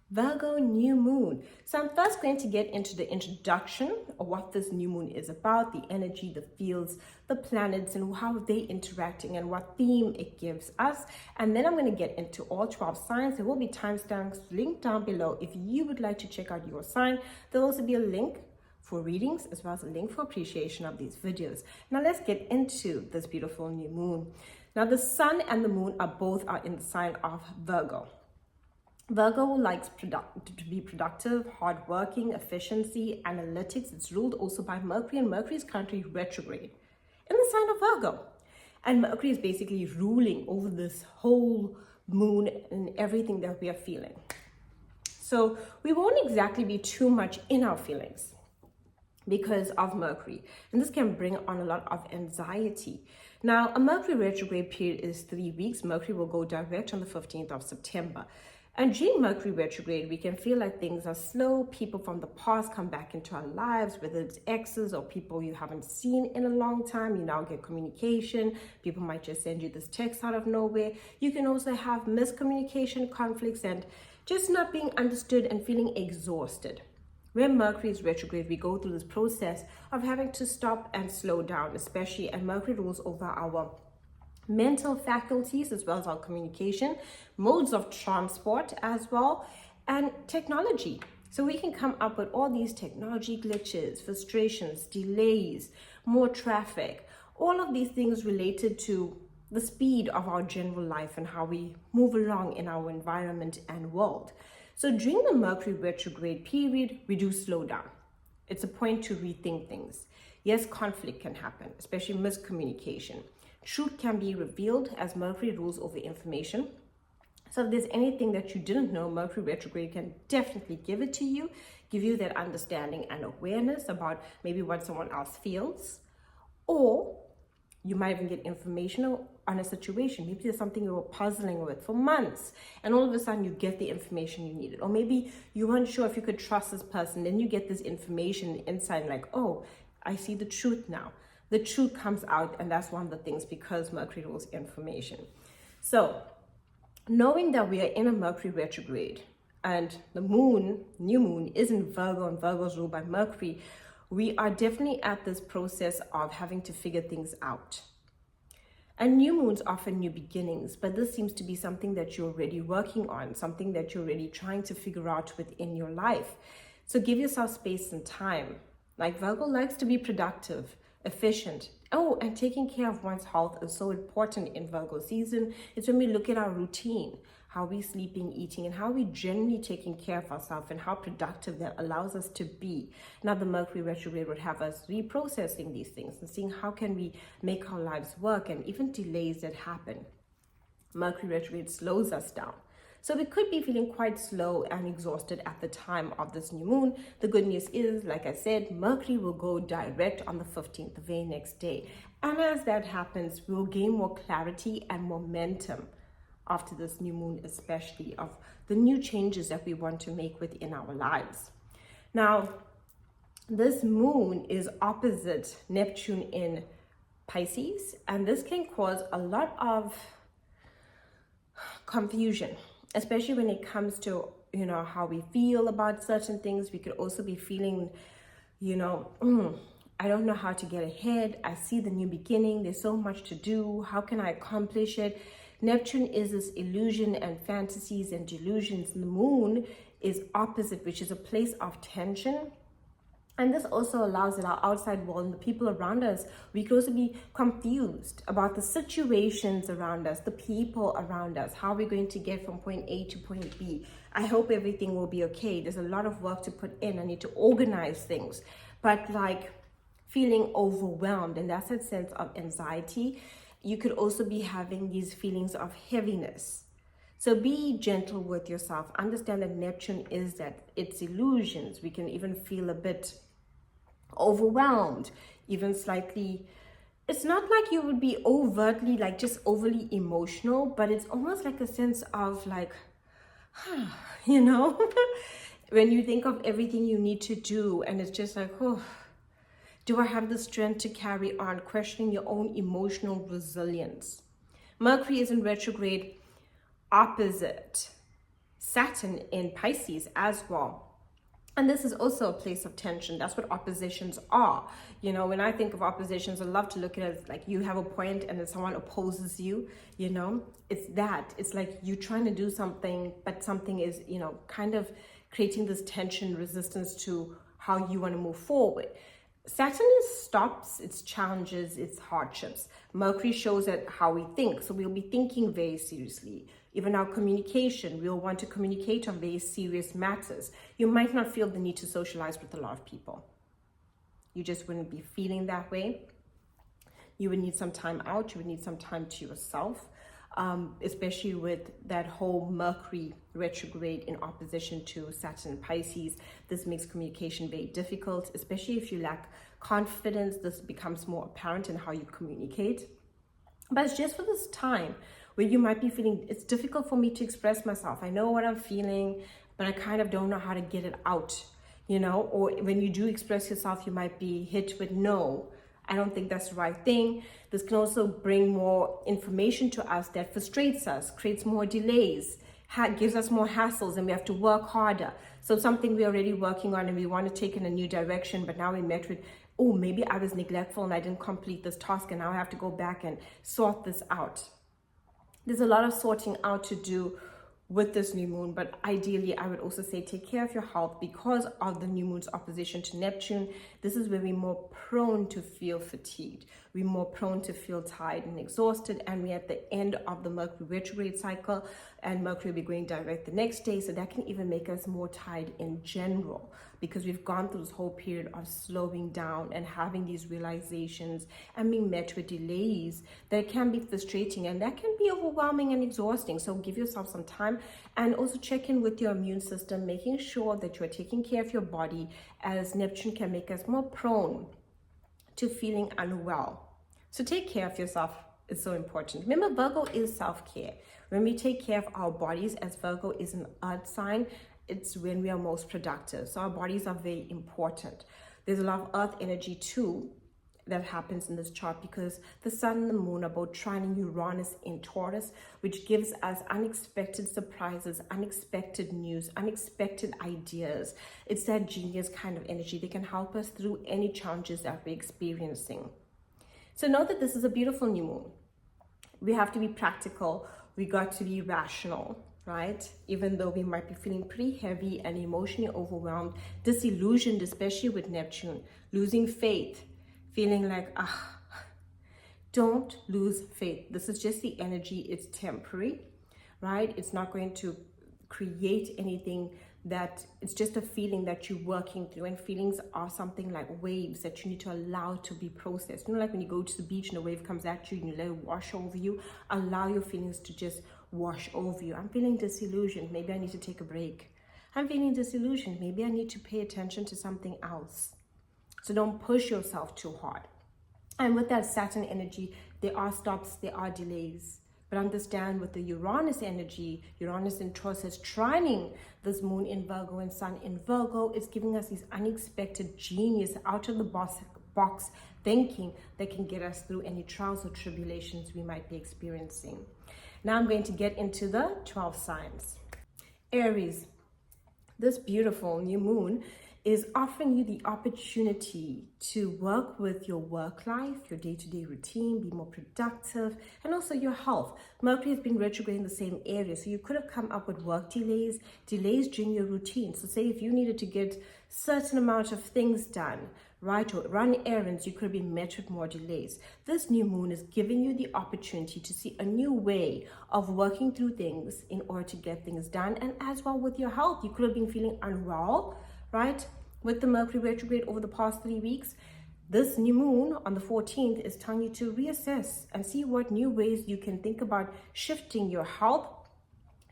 Virgo new moon. So I'm first going to get into the introduction of what this new moon is about, the energy, the fields, the planets, and how they're interacting and what theme it gives us. And then I'm going to get into all 12 signs. There will be timestamps linked down below if you would like to check out your sign. There'll also be a link for readings as well as a link for appreciation of these videos. Now let's get into this beautiful new moon. Now the sun and the moon are in the sign of Virgo. Virgo likes to be productive, hardworking, efficiency, analytics. It's ruled also by Mercury, and Mercury is currently retrograde in the sign of Virgo. And Mercury is basically ruling over this whole moon and everything that we are feeling. So we won't exactly be too much in our feelings because of Mercury. And this can bring on a lot of anxiety. Now, a Mercury retrograde period is 3 weeks. Mercury will go direct on the 15th of September. And during Mercury retrograde, we can feel like things are slow. People from the past come back into our lives, whether it's exes or people you haven't seen in a long time. You now get communication. People might just send you this text out of nowhere. You can also have miscommunication, conflicts, and just not being understood and feeling exhausted. When Mercury is retrograde, we go through this process of having to stop and slow down, especially, and Mercury rules over our mental faculties as well as our communication, modes of transport as well, and technology. So we can come up with all these technology glitches, frustrations, delays, more traffic, all of these things related to the speed of our general life and how we move along in our environment and world. So during the Mercury retrograde period, we do slow down. It's a point to rethink things. Yes, conflict can happen, especially miscommunication. Truth can be revealed as Mercury rules over information. So if there's anything that you didn't know, Mercury retrograde can definitely give it to you, give you that understanding and awareness about maybe what someone else feels. Or you might even get information on a situation. Maybe there's something you were puzzling with for months, and all of a sudden you get the information you needed. Or maybe you weren't sure if you could trust this person, then you get this information, insight, like, oh, I see the truth now. The truth comes out, and that's one of the things because Mercury rules information. So knowing that we are in a Mercury retrograde and the moon, new moon, is in Virgo and Virgo is ruled by Mercury, we are definitely at this process of having to figure things out. And new moons offer new beginnings, but this seems to be something that you're already working on, something that you're already trying to figure out within your life. So give yourself space and time. Like Virgo likes to be productive, efficient. Oh, and taking care of one's health is so important in Virgo season. It's when we look at our routine, how we sleeping, eating, and how we generally taking care of ourselves and how productive that allows us to be. Now the Mercury retrograde would have us reprocessing these things and seeing how can we make our lives work, and even delays that happen. Mercury retrograde slows us down. So we could be feeling quite slow and exhausted at the time of this new moon. The good news is, like I said, Mercury will go direct on the 15th, the very next day. And as that happens, we'll gain more clarity and momentum after this new moon, especially of the new changes that we want to make within our lives. Now, this moon is opposite Neptune in Pisces, and this can cause a lot of confusion, especially when it comes to, how we feel about certain things. We could also be feeling, I don't know how to get ahead. I see the new beginning. There's so much to do. How can I accomplish it? Neptune is this illusion and fantasies and delusions. The moon is opposite, which is a place of tension. And this also allows that our outside world and the people around us, we could also be confused about the situations around us, the people around us, how we're going to get from point A to point B. I hope everything will be okay. There's a lot of work to put in. I need to organize things. But like feeling overwhelmed, and that's a sense of anxiety. You could also be having these feelings of heaviness. So be gentle with yourself. Understand that Neptune is that it's illusions. We can even feel a bit overwhelmed, even slightly. It's not like you would be overtly, like just overly emotional, but it's almost like a sense of like, when you think of everything you need to do, and it's just like, oh, do I have the strength to carry on? Questioning your own emotional resilience. Mercury is in retrograde opposite Saturn in Pisces as well. And this is also a place of tension. That's what oppositions are. You know, when I think of oppositions, I love to look at it as like you have a point and then someone opposes you, you know, it's that. It's like you trying to do something, but something is, you know, kind of creating this tension, resistance to how you want to move forward. Saturn stops, its challenges, its hardships. Mercury shows that how we think. So we'll be thinking very seriously. Even our communication, we'll want to communicate on very serious matters. You might not feel the need to socialize with a lot of people. You just wouldn't be feeling that way. You would need some time out. You would need some time to yourself, especially with that whole Mercury retrograde in opposition to Saturn and Pisces. This makes communication very difficult, especially if you lack confidence. This becomes more apparent in how you communicate. But it's just for this time where you might be feeling, it's difficult for me to express myself. I know what I'm feeling, but I kind of don't know how to get it out, you know? Or when you do express yourself, you might be hit with no. I don't think that's the right thing. This can also bring more information to us that frustrates us, creates more delays, gives us more hassles, and we have to work harder. So something we're already working on and we want to take in a new direction, but now we met with, oh, maybe I was neglectful and I didn't complete this task and now I have to go back and sort this out. There's a lot of sorting out to do with this new moon, but ideally I would also say take care of your health because of the new moon's opposition to Neptune. This is where we're more prone to feel fatigued. We're more prone to feel tired and exhausted, and we're at the end of the Mercury retrograde cycle, and Mercury will be going direct the next day, so that can even make us more tired in general because we've gone through this whole period of slowing down and having these realizations and being met with delays that can be frustrating and that can be overwhelming and exhausting. So give yourself some time and also check in with your immune system, making sure that you're taking care of your body, as Neptune can make us more prone to feeling unwell. So take care of yourself. It's so important. Remember, Virgo is self-care. When we take care of our bodies, as Virgo is an earth sign, it's when we are most productive. So our bodies are very important. There's a lot of earth energy too that happens in this chart because the sun and the moon are both trining Uranus in Taurus, which gives us unexpected surprises, unexpected news, unexpected ideas. It's that genius kind of energy that can help us through any challenges that we're experiencing. So know that this is a beautiful new moon. We have to be practical. We got to be rational, right? Even though we might be feeling pretty heavy and emotionally overwhelmed, disillusioned, especially with Neptune, losing faith, feeling like, don't lose faith. This is just the energy. It's temporary, right? It's not going to create anything that, it's just a feeling that you're working through, and feelings are something like waves that you need to allow to be processed. You know, like when you go to the beach and a wave comes at you and you let it wash over you, allow your feelings to just wash over you. I'm feeling disillusioned. Maybe I need to take a break. I'm feeling disillusioned. Maybe I need to pay attention to something else. So don't push yourself too hard. And with that Saturn energy, there are stops, there are delays. But understand with the Uranus energy, Uranus in Taurus is trining this moon in Virgo and sun in Virgo. It's giving us these unexpected genius, out of the box thinking that can get us through any trials or tribulations we might be experiencing. Now I'm going to get into the 12 signs. Aries, this beautiful new moon is offering you the opportunity to work with your work life, your day-to-day routine, be more productive, and also your health. Mercury has been retrograde in the same area, so you could have come up with work delays during your routine. So say if you needed to get certain amount of things done, right, or run errands, you could have been met with more delays. This new moon is giving you the opportunity to see a new way of working through things in order to get things done, and as well with your health. You could have been feeling unwell, right? With the Mercury retrograde over the past 3 weeks, this new moon on the 14th is telling you to reassess and see what new ways you can think about shifting your health.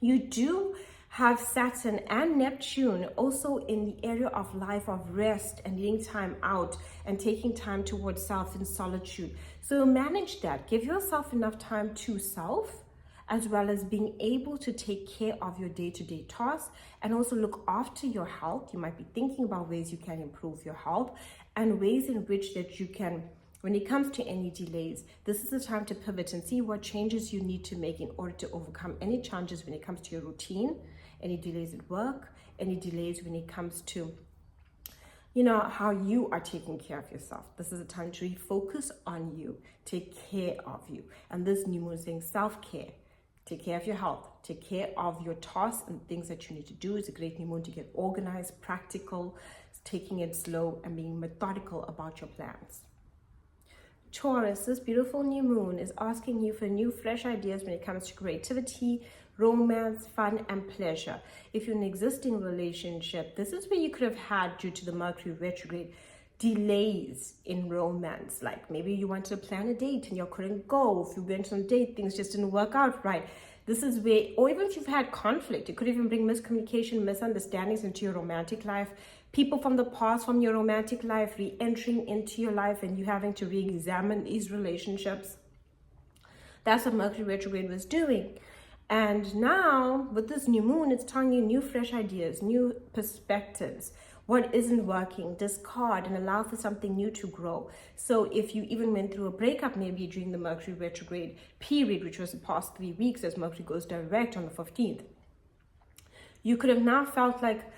You do have Saturn and Neptune also in the area of life of rest and needing time out and taking time towards self in solitude. So manage that. Give yourself enough time to self, as well as being able to take care of your day-to-day tasks and also look after your health. You might be thinking about ways you can improve your health and ways in which that you can, when it comes to any delays, this is the time to pivot and see what changes you need to make in order to overcome any challenges when it comes to your routine any delays at work, any delays when it comes to how you are taking care of yourself. This is a time to refocus on you, take care of you. And this new moon is saying self-care. Take care of your health, take care of your tasks and things that you need to do. It's a great new moon to get organized, practical, taking it slow and being methodical about your plans. Taurus, this beautiful new moon is asking you for new, fresh ideas when it comes to creativity, romance, fun, and pleasure. If you're in an existing relationship, this is where you could have had, due to the Mercury retrograde, delays in romance. Like maybe you wanted to plan a date and you couldn't go. If you went on a date, things just didn't work out right. This is where, or even if you've had conflict, it could even bring miscommunication, misunderstandings into your romantic life. People from the past, from your romantic life, re-entering into your life and you having to re-examine these relationships. That's what Mercury retrograde was doing. And now with this new moon, it's telling you new fresh ideas, new perspectives. What isn't working, discard and allow for something new to grow. So if you even went through a breakup maybe during the Mercury retrograde period, which was the past 3 weeks as Mercury goes direct on the 15th, you could have now felt like,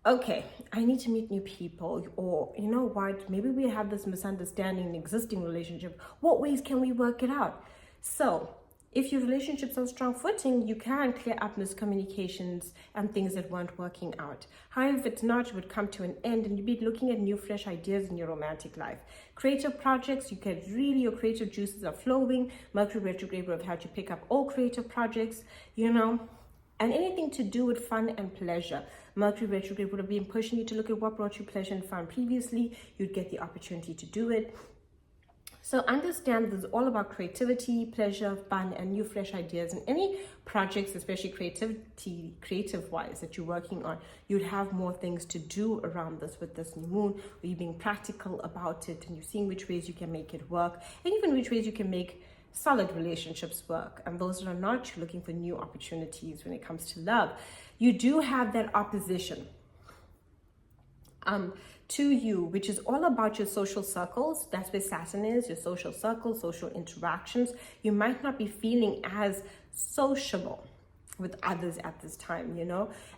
okay, I need to meet new people, or you know what, maybe we have this misunderstanding in existing relationship. What ways can we work it out? So if your relationship's on strong footing, you can clear up miscommunications and things that weren't working out. However, if it's not, it would come to an end and you'd be looking at new, fresh ideas in your romantic life. Creative projects, you can really, your creative juices are flowing. Mercury retrograde would have had you pick up all creative projects, and anything to do with fun and pleasure. Mercury retrograde would have been pushing you to look at what brought you pleasure and fun previously. You'd get the opportunity to do it. So understand this is all about creativity, pleasure, fun, and new fresh ideas. And any projects, especially creative-wise that you're working on, you'd have more things to do around this with this new moon, where you're being practical about it and you're seeing which ways you can make it work, and even which ways you can make solid relationships work. And those that are not, you're looking for new opportunities when it comes to love. You do have that opposition to you, which is all about your social circles. That's where Saturn is, your social circles, social interactions. You might not be feeling as sociable with others at this time,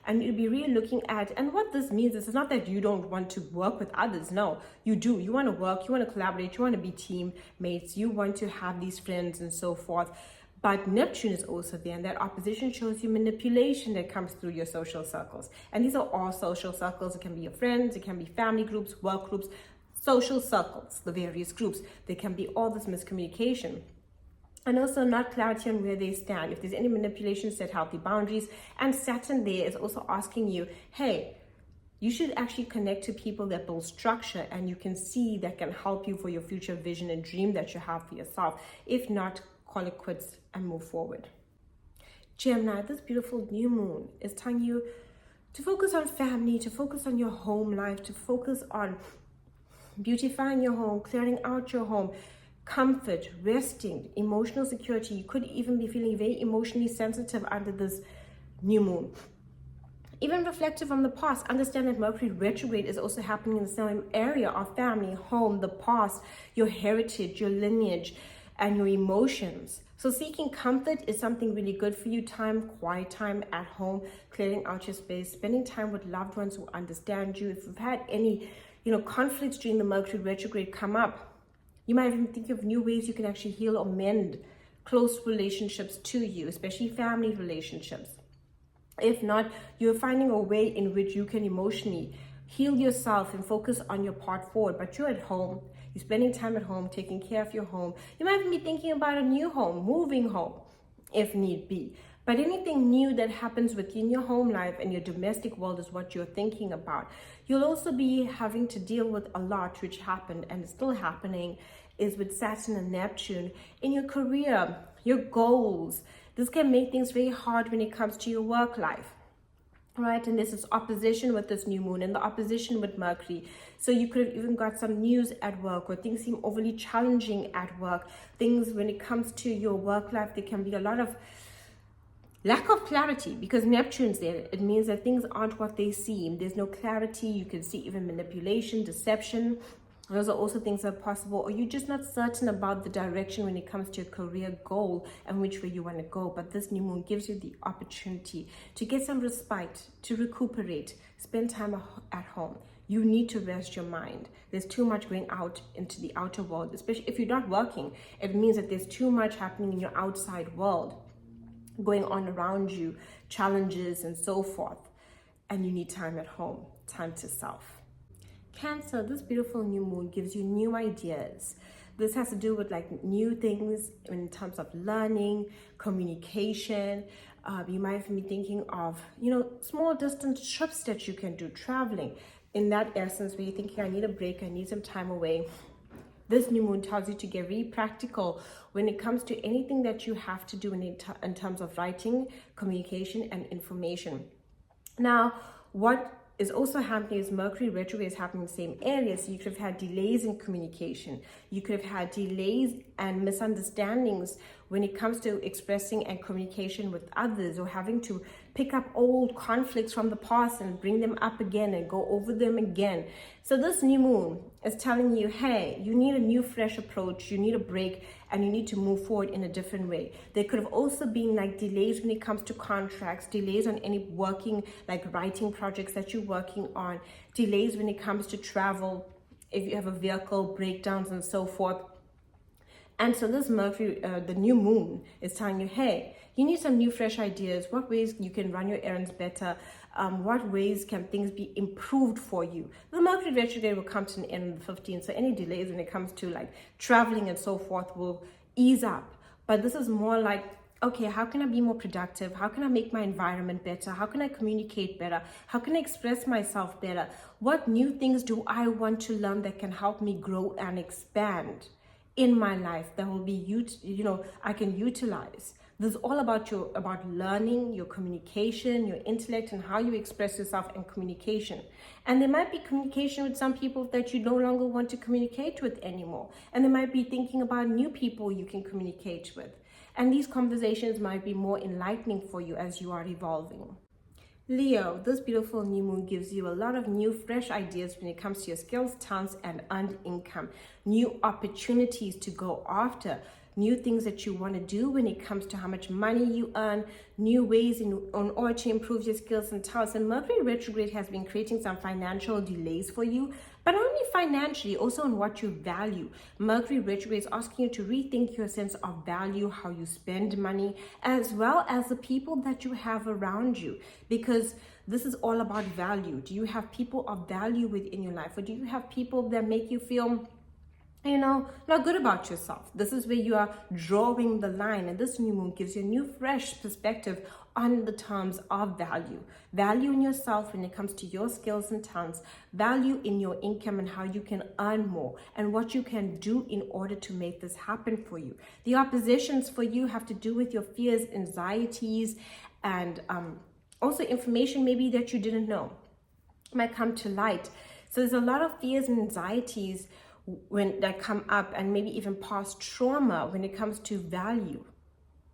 and you'll be really looking at, and what this means is it's not that you don't want to work with others. No, you do. You want to work, you want to collaborate, you want to be teammates, you want to have these friends and so forth. But Neptune is also there, and that opposition shows you manipulation that comes through your social circles. And these are all social circles. It can be your friends, it can be family groups, work groups, social circles, the various groups. There can be all this miscommunication. And also not clarity on where they stand. If there's any manipulation, set healthy boundaries. And Saturn there is also asking you, hey, you should actually connect to people that build structure and you can see that can help you for your future vision and dream that you have for yourself. If not, call it quits and move forward. Gemini, this beautiful new moon is telling you to focus on family, to focus on your home life, to focus on beautifying your home, clearing out your home, comfort, resting, emotional security. You could even be feeling very emotionally sensitive under this new moon. Even reflective on the past. Understand that Mercury retrograde is also happening in the same area of family, home, the past, your heritage, your lineage, and your emotions. So seeking comfort is something really good for you. Time, quiet time at home, clearing out your space, spending time with loved ones who understand you. If you've had any, conflicts during the Mercury retrograde come up, you might even think of new ways you can actually heal or mend close relationships to you, especially family relationships. If not, you're finding a way in which you can emotionally heal yourself and focus on your part forward. But you're at home, you're spending time at home, taking care of your home. You might even be thinking about a new home, moving home, if need be. But anything new that happens within your home life and your domestic world is what you're thinking about. You'll also be having to deal with a lot, which happened and is still happening, is with Saturn and Neptune in your career, your goals. This can make things very hard when it comes to your work life. Right, and this is opposition with this new moon and the opposition with Mercury. So you could have even got some news at work, or things seem overly challenging at work. Things when it comes to your work life, there can be a lot of lack of clarity because Neptune's there. It means that things aren't what they seem. There's no clarity. You can see even manipulation, deception. Those are also things that are possible, or you're just not certain about the direction when it comes to your career goal and which way you want to go. But this new moon gives you the opportunity to get some respite, to recuperate, spend time at home. You need to rest your mind. There's too much going out into the outer world, especially if you're not working. It means that there's too much happening in your outside world going on around you, challenges and so forth. And you need time at home, time to self. Cancer, this beautiful new moon gives you new ideas. This has to do with like new things in terms of learning, communication. You might be thinking of, small distance trips that you can do, traveling. In that essence, where you're thinking, I need a break, I need some time away. This new moon tells you to get very practical when it comes to anything that you have to do in terms of writing, communication, and information. Now, what is also happening is Mercury retrograde is happening in the same area, so you could have had delays in communication. You could have had delays and misunderstandings when it comes to expressing and communication with others, or having to pick up old conflicts from the past and bring them up again and go over them again. So this new moon is telling you, hey, you need a new fresh approach, you need a break, and you need to move forward in a different way. There could have also been like delays when it comes to contracts, delays on any working, like writing projects that you're working on, delays when it comes to travel, if you have a vehicle, breakdowns and so forth. And so this Mercury, the new moon, is telling you, hey, you need some new fresh ideas, what ways you can run your errands better, what ways can things be improved for you. The Mercury retrograde will come to an end on the 15th, so any delays when it comes to like traveling and so forth will ease up. But this is more like, okay, how can I be more productive? How can I make my environment better? How can I communicate better? How can I express myself better? What new things do I want to learn that can help me grow and expand in my life that will be, I can utilize? This is all about learning, your communication, your intellect, and how you express yourself and communication. And there might be communication with some people that you no longer want to communicate with anymore. And there might be thinking about new people you can communicate with. And these conversations might be more enlightening for you as you are evolving. Leo, this beautiful new moon gives you a lot of new, fresh ideas when it comes to your skills, talents, and earned income. New opportunities to go after. New things that you want to do when it comes to how much money you earn, new ways in order to improve your skills and talents. And Mercury retrograde has been creating some financial delays for you, but not only financially, also on what you value. Mercury retrograde is asking you to rethink your sense of value, how you spend money, as well as the people that you have around you, because this is all about value. Do you have people of value within your life, or do you have people that make you feel not good about yourself? This is where you are drawing the line, and this new moon gives you a new fresh perspective on the terms of value in yourself when it comes to your skills and talents, value in your income and how you can earn more, and what you can do in order to make this happen for you. The oppositions for you have to do with your fears, anxieties, and also information maybe that you didn't know might come to light. So there's a lot of fears and anxieties when that come up, and maybe even past trauma when it comes to value,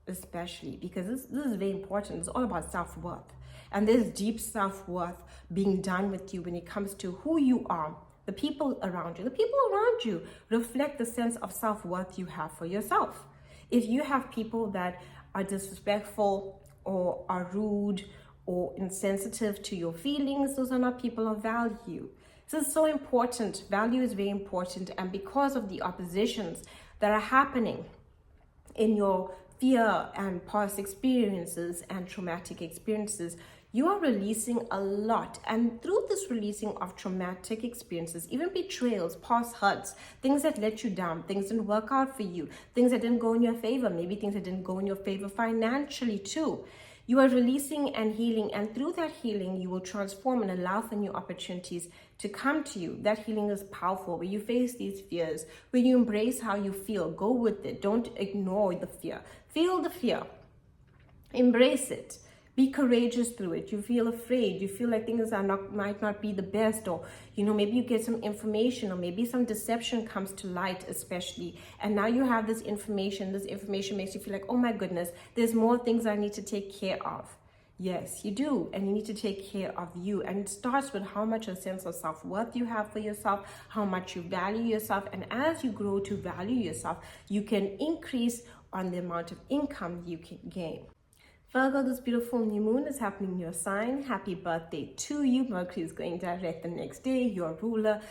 especially because this is very important. It's all about self-worth, and there's deep self-worth being done with you when it comes to who you are. The people around you reflect the sense of self-worth you have for yourself. If you have people that are disrespectful or are rude or insensitive to your feelings, those are not people of value. So it's so important. Value is very important. And because of the oppositions that are happening in your fear and past experiences and traumatic experiences, you are releasing a lot. And through this releasing of traumatic experiences, even betrayals, past hurts, things that let you down, things didn't work out for you, things that didn't go in your favor, maybe things that didn't go in your favor financially too. You are releasing and healing, and through that healing, you will transform and allow for new opportunities to come to you. That healing is powerful, where you face these fears, where you embrace how you feel, go with it, don't ignore the fear. Feel the fear, embrace it, be courageous through it. You feel afraid, you feel like things might not be the best, or maybe you get some information, or maybe some deception comes to light especially, and now you have this information makes you feel like, oh my goodness, there's more things I need to take care of. Yes, you do. And you need to take care of you. And it starts with how much a sense of self-worth you have for yourself, how much you value yourself. And as you grow to value yourself, you can increase on the amount of income you can gain. Virgo, this beautiful new moon is happening in your sign. Happy birthday to you. Mercury is going direct the next day, your ruler.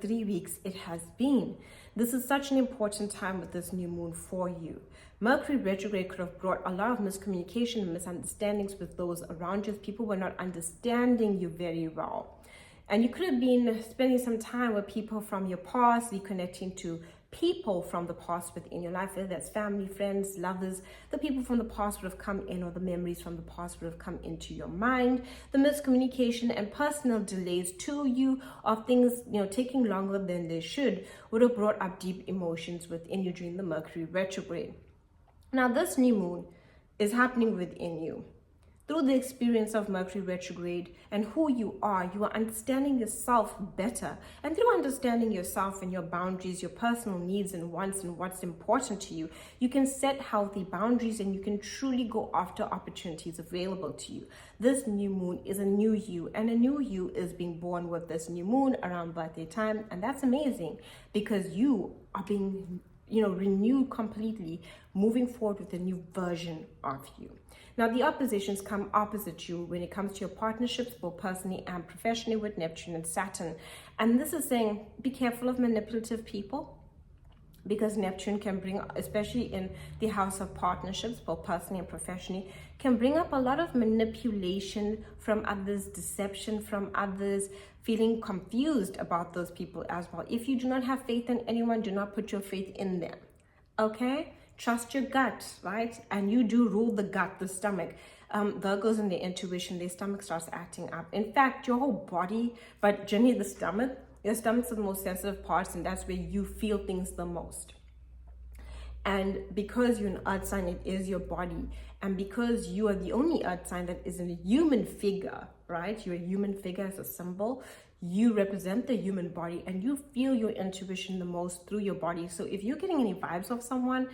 3 weeks it has been. This is such an important time with this new moon for you. Mercury retrograde could have brought a lot of miscommunication and misunderstandings with those around you. People were not understanding you very well. And you could have been spending some time with people from your past, reconnecting to people from the past within your life, whether that's family, friends, lovers. The people from the past would have come in, or the memories from the past would have come into your mind. The miscommunication and personal delays to you of things, taking longer than they should, would have brought up deep emotions within you during the Mercury retrograde. Now, this new moon is happening within you. Through the experience of Mercury retrograde and who you are understanding yourself better. And through understanding yourself and your boundaries, your personal needs and wants, and what's important to you, you can set healthy boundaries and you can truly go after opportunities available to you. This new moon is a new you, and a new you is being born with this new moon around birthday time. And that's amazing, because you are being renewed completely, moving forward with a new version of you. Now, the oppositions come opposite you when it comes to your partnerships, both personally and professionally, with Neptune and Saturn. And this is saying, be careful of manipulative people, because Neptune can bring, especially in the house of partnerships, both personally and professionally, can bring up a lot of manipulation from others, deception from others, feeling confused about those people as well. If you do not have faith in anyone, do not put your faith in them, okay? Trust your gut, right? And you do rule the gut, the stomach. Virgos and their intuition, their stomach starts acting up. In fact, your whole body, but generally the stomach, your stomach's the most sensitive parts, and that's where you feel things the most. And because you're an earth sign, it is your body. And because you are the only earth sign that is a human figure, right? You're a human figure as a symbol. You represent the human body, and you feel your intuition the most through your body. So if you're getting any vibes of someone,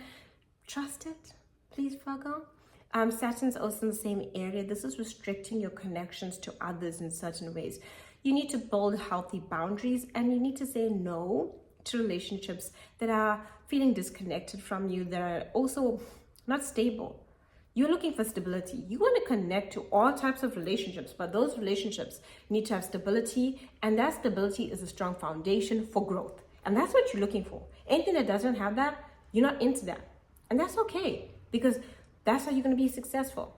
trust it, please, Virgo. Saturn's also in the same area. This is restricting your connections to others in certain ways. You need to build healthy boundaries, and you need to say no to relationships that are feeling disconnected from you, that are also not stable. You're looking for stability. You want to connect to all types of relationships, but those relationships need to have stability, and that stability is a strong foundation for growth. And that's what you're looking for. Anything that doesn't have that, you're not into that. And that's okay, because that's how you're going to be successful.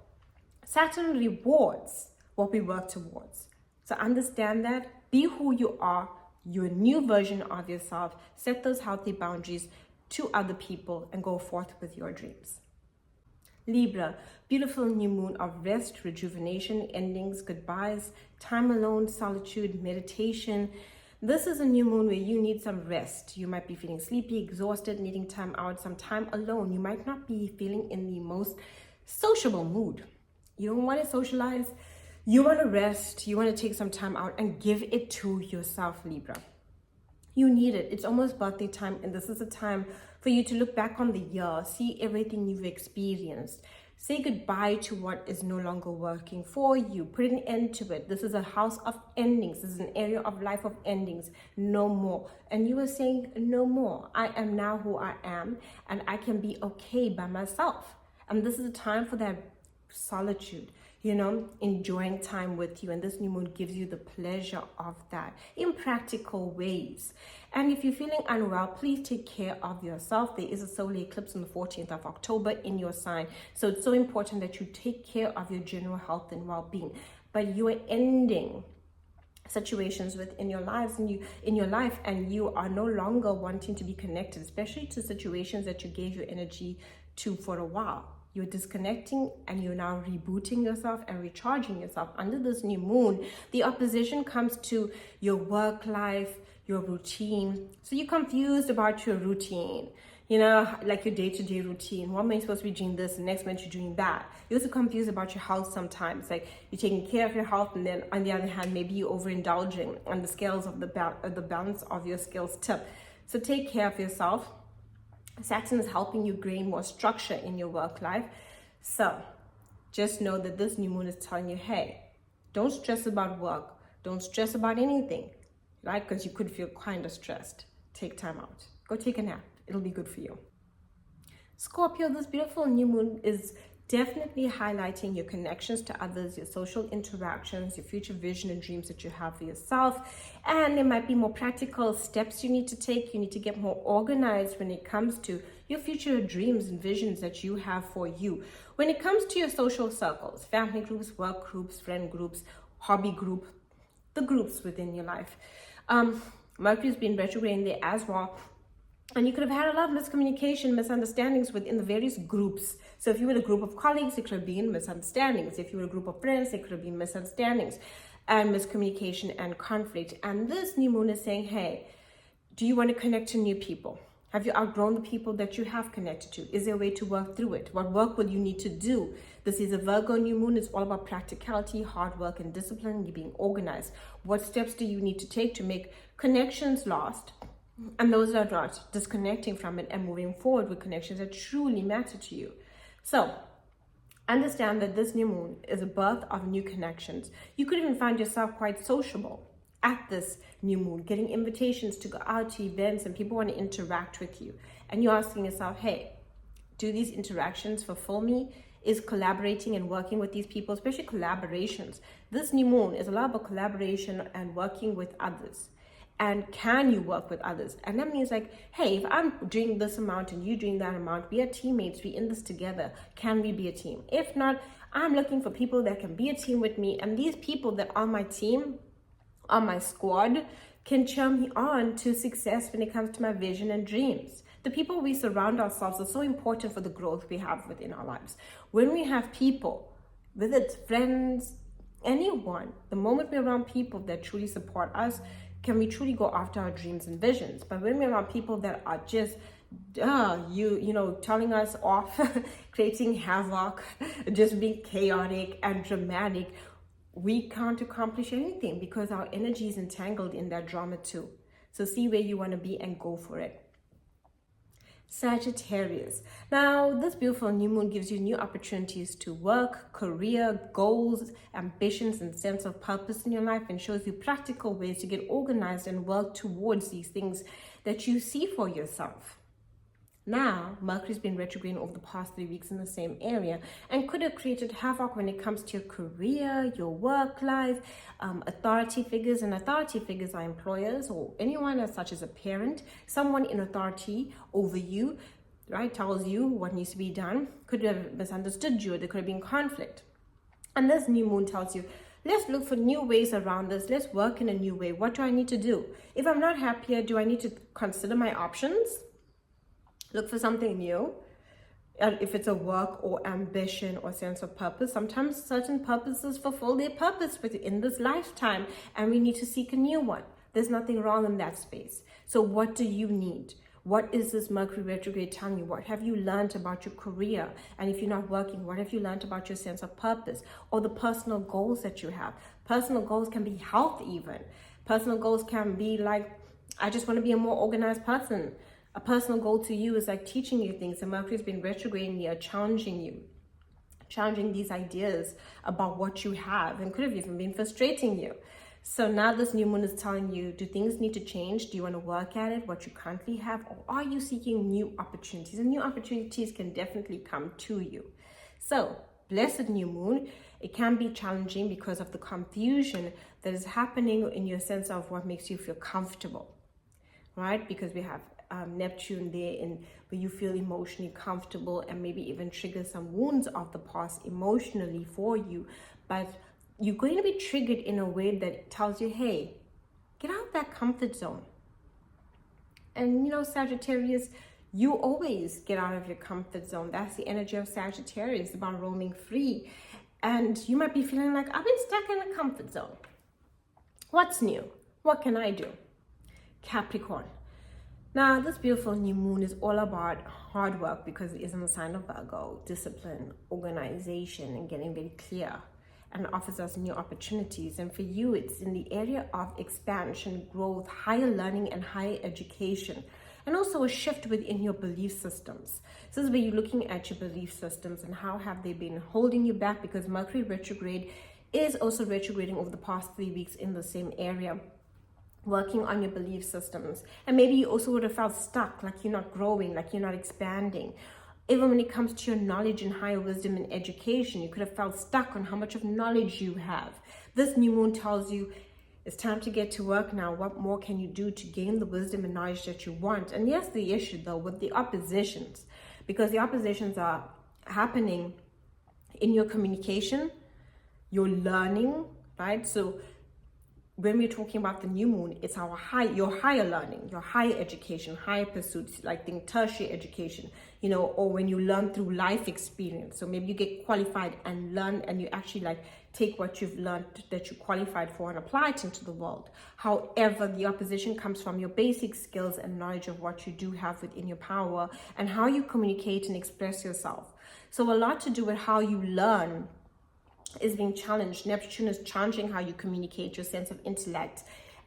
Saturn rewards what we work towards. So understand that, be who you are, you're a new version of yourself, set those healthy boundaries to other people, and go forth with your dreams. Libra, beautiful new moon of rest, rejuvenation, endings, goodbyes, time alone, solitude, meditation. This is a new moon where you need some rest. You might be feeling sleepy, exhausted, needing time out, some time alone. You might not be feeling in the most sociable mood. You don't want to socialize. You want to rest. You want to take some time out and give it to yourself, Libra. You need it. It's almost birthday time, and this is a time for you to look back on the year, see everything you've experienced. Say goodbye to what is no longer working for you. Put an end to it. This is a house of endings. This is an area of life of endings. No more. And you are saying no more. I am now who I am, and I can be okay by myself. And this is a time for that solitude, enjoying time with you. And this new moon gives you the pleasure of that in practical ways. And if you're feeling unwell, please take care of yourself. There is a solar eclipse on the 14th of October in your sign. So it's so important that you take care of your general health and well-being. But you are ending situations within your lives and you are no longer wanting to be connected, especially to situations that you gave your energy to for a while. You're disconnecting, and you're now rebooting yourself and recharging yourself. Under this new moon, the opposition comes to your work life, your routine. So you're confused about your routine, like your day-to-day routine. One month you're supposed to be doing this, and next month you're doing that. You're also confused about your health sometimes. Like, you're taking care of your health, and then on the other hand, maybe you're overindulging on the scales of the balance of your scales tip. So take care of yourself. Saturn is helping you gain more structure in your work life. So just know that this new moon is telling you, hey, don't stress about work. Don't stress about anything, right? Because you could feel kind of stressed. Take time out. Go take a nap. It'll be good for you. Scorpio, this beautiful new moon is definitely highlighting your connections to others, your social interactions, your future vision and dreams that you have for yourself. And there might be more practical steps you need to take. You need to get more organized when it comes to your future dreams and visions that you have for you. When it comes to your social circles, family groups, work groups, friend groups, hobby group, the groups within your life. Mercury's been retrograde there as well. And you could have had a lot of miscommunication, misunderstandings within the various groups. So if you were a group of colleagues, it could have been misunderstandings. If you were a group of friends, it could have been misunderstandings and miscommunication and conflict. And this new moon is saying, hey, do you want to connect to new people? Have you outgrown the people that you have connected to? Is there a way to work through it? What work will you need to do? This is a Virgo new moon. It's all about practicality, hard work, and discipline. You're being organized. What steps do you need to take to make connections last? And those that are not, disconnecting from it and moving forward with connections that truly matter to you. So understand that this new moon is a birth of new connections. You could even find yourself quite sociable at this new moon, getting invitations to go out to events and people want to interact with you. And you're asking yourself, hey, do these interactions fulfill me? Is collaborating and working with these people, especially collaborations. This new moon is a lot about collaboration and working with others. And can you work with others? And that means like, hey, if I'm doing this amount and you doing that amount, we are teammates, we're in this together. Can we be a team? If not, I'm looking for people that can be a team with me. And these people that are on my team, on my squad, can cheer me on to success when it comes to my vision and dreams. The people we surround ourselves are so important for the growth we have within our lives. When we have people, whether it's friends, anyone, the moment we're around people that truly support us, can we truly go after our dreams and visions. But when we're around people that are just, telling us off, creating havoc, just being chaotic and dramatic, we can't accomplish anything because our energy is entangled in that drama too. So see where you want to be and go for it. Sagittarius. Now, this beautiful new moon gives you new opportunities to work, career, goals, ambitions, and sense of purpose in your life, and shows you practical ways to get organized and work towards these things that you see for yourself. Now, Mercury's been retrograde over the past 3 weeks in the same area and could have created havoc when it comes to your career, your work life, authority figures. And authority figures are employers or anyone as such as a parent, someone in authority over you, right, tells you what needs to be done, could have misunderstood you, or there could have been conflict. And this new moon tells you, let's look for new ways around this. Let's work in a new way. What do I need to do? If I'm not happier, do I need to consider my options? Look for something new. And if it's a work or ambition or sense of purpose, sometimes certain purposes fulfill their purpose within this lifetime and we need to seek a new one. There's nothing wrong in that space. So what do you need? What is this Mercury retrograde telling you? What have you learned about your career? And if you're not working, what have you learned about your sense of purpose or the personal goals that you have? Personal goals can be health even. Personal goals can be like, I just want to be a more organized person. A personal goal to you is like teaching you things. And Mercury's been retrograde here, challenging you, challenging these ideas about what you have, and could have even been frustrating you. So now this new moon is telling you, do things need to change? Do you want to work at it, what you currently have? Or are you seeking new opportunities? And new opportunities can definitely come to you. So blessed new moon, it can be challenging because of the confusion that is happening in your sense of what makes you feel comfortable, right? Because we have Neptune there where you feel emotionally comfortable and maybe even trigger some wounds of the past emotionally for you. But you're going to be triggered in a way that tells you, hey, get out of that comfort zone. And Sagittarius, you always get out of your comfort zone. That's the energy of Sagittarius. It's about roaming free. And you might be feeling like, I've been stuck in a comfort zone. What's new? What can I do? Capricorn. Now, this beautiful new moon is all about hard work because it is in the sign of Virgo, discipline, organization, and getting very clear, and offers us new opportunities. And for you, it's in the area of expansion, growth, higher learning, and higher education. and also a shift within your belief systems. So this is where you're looking at your belief systems and how have they been holding you back, because Mercury retrograde is also retrograding over the past 3 weeks in the same area, working on your belief systems. And maybe you also would have felt stuck, like you're not growing, like you're not expanding. Even when it comes to your knowledge and higher wisdom and education, you could have felt stuck on how much of knowledge you have. This new moon tells you it's time to get to work now. What more can you do to gain the wisdom and knowledge that you want? And yes, the issue though with the oppositions, because the oppositions are happening in your communication, your learning, right? So when we're talking about the new moon, it's your higher learning, your higher education, higher pursuits, like think tertiary education, you know, or when you learn through life experience. So maybe you get qualified and learn, and you actually like take what you've learned that you qualified for and apply it into the world. However, the opposition comes from your basic skills and knowledge of what you do have within your power and how you communicate and express yourself. So a lot to do with how you learn is being challenged. Neptune is challenging how you communicate, your sense of intellect,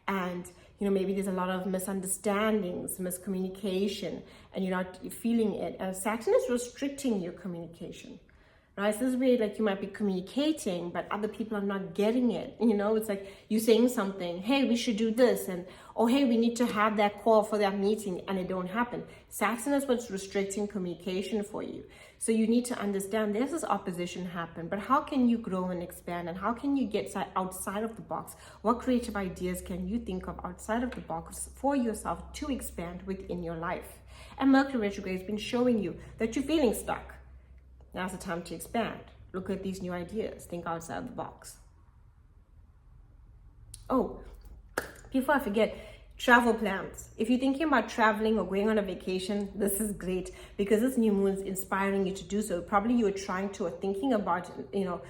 and you know, maybe there's a lot of misunderstandings, miscommunication, and you're not feeling it. And Saturn is restricting your communication, right? So this is where like you might be communicating, but other people are not getting it. You know, it's like you saying something, hey, we should do this, and oh, hey, we need to have that call for that meeting, and it don't happen. Saturn is what's restricting communication for you. So you need to understand there's this opposition happen, but how can you grow and expand, and how can you get outside of the box? What creative ideas can you think of outside of the box for yourself to expand within your life? And Mercury retrograde has been showing you that you're feeling stuck. Now's the time to expand. Look at these new ideas. Think outside the box. Oh, before I forget, travel plans. If you're thinking about traveling or going on a vacation, this is great because this new moon is inspiring you to do so. Probably you are trying to or thinking about, you know,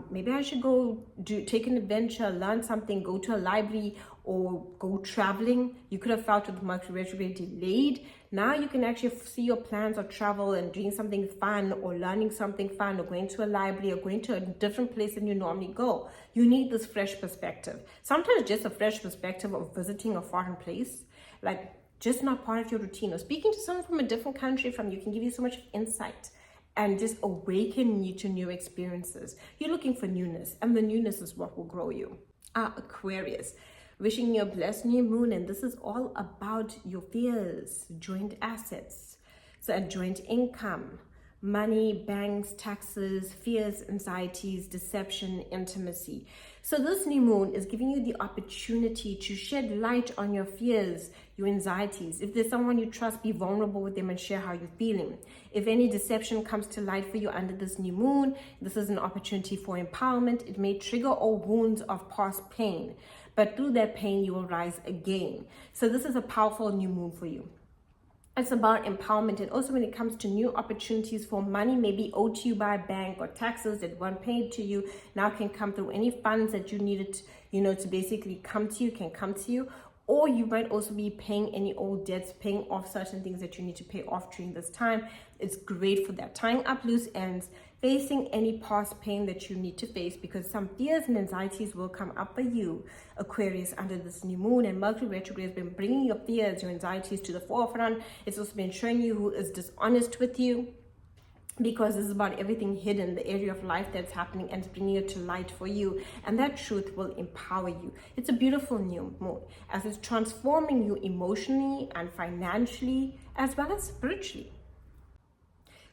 maybe I should go take an adventure, learn something, go to a library, or go traveling. You could have felt with Mercury retrograde delayed. Now you can actually see your plans of travel and doing something fun, or learning something fun, or going to a library, or going to a different place than you normally go. You need this fresh perspective. Sometimes just a fresh perspective of visiting a foreign place, like just not part of your routine, or speaking to someone from a different country from you can give you so much insight and just awaken you to new experiences. You're looking for newness, and the newness is what will grow you. Aquarius, wishing you a blessed new moon, and this is all about your fears, joint assets, so a joint income, money, banks, taxes, fears, anxieties, deception, intimacy. So this new moon is giving you the opportunity to shed light on your fears, your anxieties. If there's someone you trust, be vulnerable with them and share how you're feeling. If any deception comes to light for you under this new moon, this is an opportunity for empowerment. It may trigger all wounds of past pain, but through that pain, you will rise again. So this is a powerful new moon for you. It's about empowerment, and also when it comes to new opportunities for money, maybe owed to you by a bank, or taxes that weren't paid to you now can come through. Any funds that you needed, you know, to basically come to you can come to you. Or you might also be paying any old debts, paying off certain things that you need to pay off during this time. It's great for that. Tying up loose ends, facing any past pain that you need to face, because some fears and anxieties will come up for you, Aquarius, under this new moon. And Mercury retrograde has been bringing your fears, your anxieties to the forefront. It's also been showing you who is dishonest with you, because this is about everything hidden, the area of life that's happening, and bringing it to light for you. And that truth will empower you. It's a beautiful new moon as it's transforming you emotionally and financially, as well as spiritually.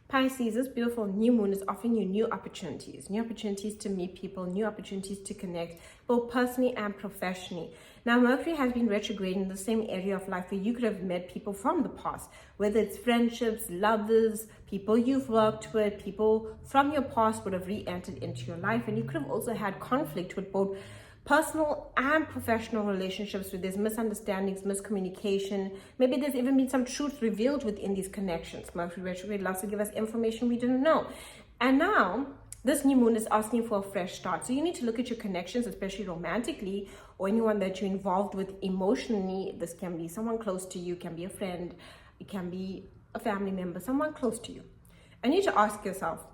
Pisces, this beautiful new moon is offering you new opportunities to meet people, new opportunities to connect, both personally and professionally. Now, Mercury has been retrograding in the same area of life where you could have met people from the past, whether it's friendships, lovers, people you've worked with, people from your past would have re-entered into your life. And you could have also had conflict with both personal and professional relationships where there's misunderstandings, miscommunication. Maybe there's even been some truth revealed within these connections. Mercury retrograde loves to give us information we didn't know. And now this new moon is asking for a fresh start. So you need to look at your connections, especially romantically, or anyone that you're involved with emotionally. This can be someone close to you, can be a friend, it can be a family member, someone close to you. I need to ask yourself,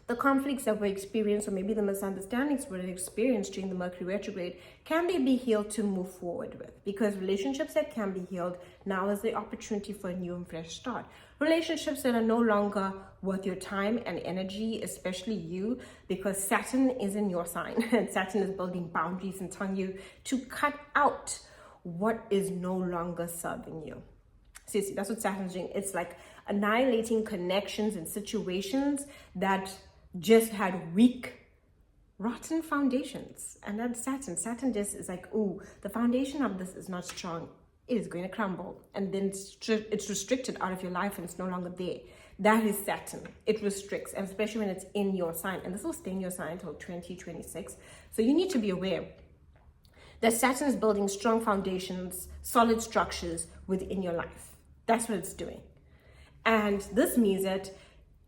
The conflicts that were experienced, or maybe the misunderstandings were experienced during the Mercury retrograde, can they be healed to move forward with? Because relationships that can be healed, now is the opportunity for a new and fresh start. Relationships that are no longer worth your time and energy, especially you, because Saturn is in your sign and Saturn is building boundaries and telling you to cut out what is no longer serving you. See, that's what Saturn's doing. It's like annihilating connections and situations that just had weak, rotten foundations. And that's Saturn. Saturn just is like, ooh, the foundation of this is not strong. It is going to crumble. And then it's restricted out of your life and it's no longer there. That is Saturn. It restricts, and especially when it's in your sign. And this will stay in your sign until 2026. So you need to be aware that Saturn is building strong foundations, solid structures within your life. That's what it's doing. And this means that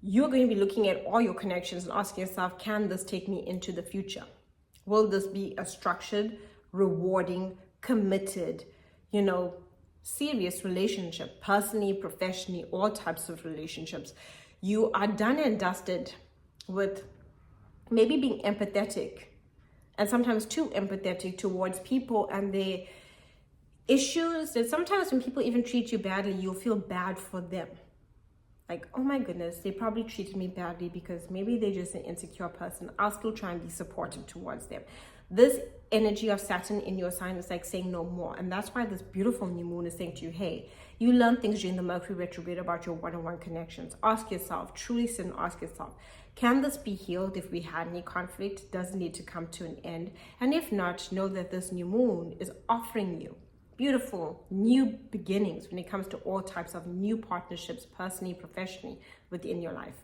you're going to be looking at all your connections and asking yourself, can this take me into the future? Will this be a structured, rewarding, committed, serious relationship, personally, professionally, all types of relationships? You are done and dusted with maybe being empathetic, and sometimes too empathetic towards people and their issues. That sometimes when people even treat you badly, you'll feel bad for them. Like, oh my goodness, they probably treated me badly because maybe they're just an insecure person. I'll still try and be supportive towards them. This energy of Saturn in your sign is like saying no more. And that's why this beautiful new moon is saying to you, hey, you learn things during the Mercury retrograde about your one-on-one connections. Ask yourself, truly sit and ask yourself, can this be healed if we had any conflict? Does it need to come to an end? And if not, know that this new moon is offering you beautiful new beginnings when it comes to all types of new partnerships, personally, professionally, within your life.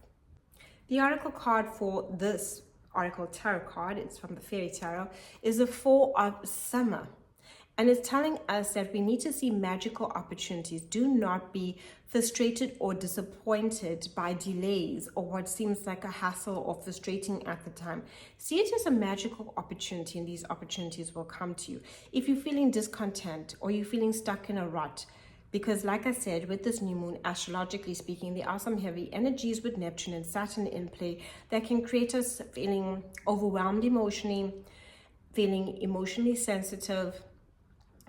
The oracle card for this oracle tarot card, it's from the Fairy Tarot, is the Four of Summer. And it's telling us that we need to see magical opportunities. Do not be frustrated or disappointed by delays or what seems like a hassle or frustrating at the time. See it as a magical opportunity, and these opportunities will come to you. If you're feeling discontent or you're feeling stuck in a rut, because like I said, with this new moon, astrologically speaking, there are some heavy energies with Neptune and Saturn in play that can create us feeling overwhelmed emotionally, feeling emotionally sensitive,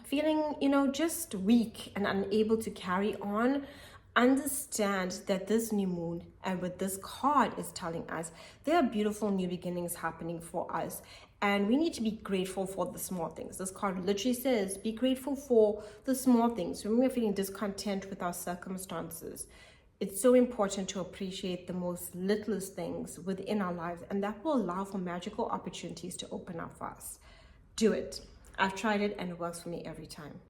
feeling, just weak and unable to carry on. Understand that this new moon and what this card is telling us, there are beautiful new beginnings happening for us. And we need to be grateful for the small things. This card literally says, be grateful for the small things. When we're feeling discontent with our circumstances, it's so important to appreciate the most littlest things within our lives. And that will allow for magical opportunities to open up for us. Do it. I've tried it and it works for me every time.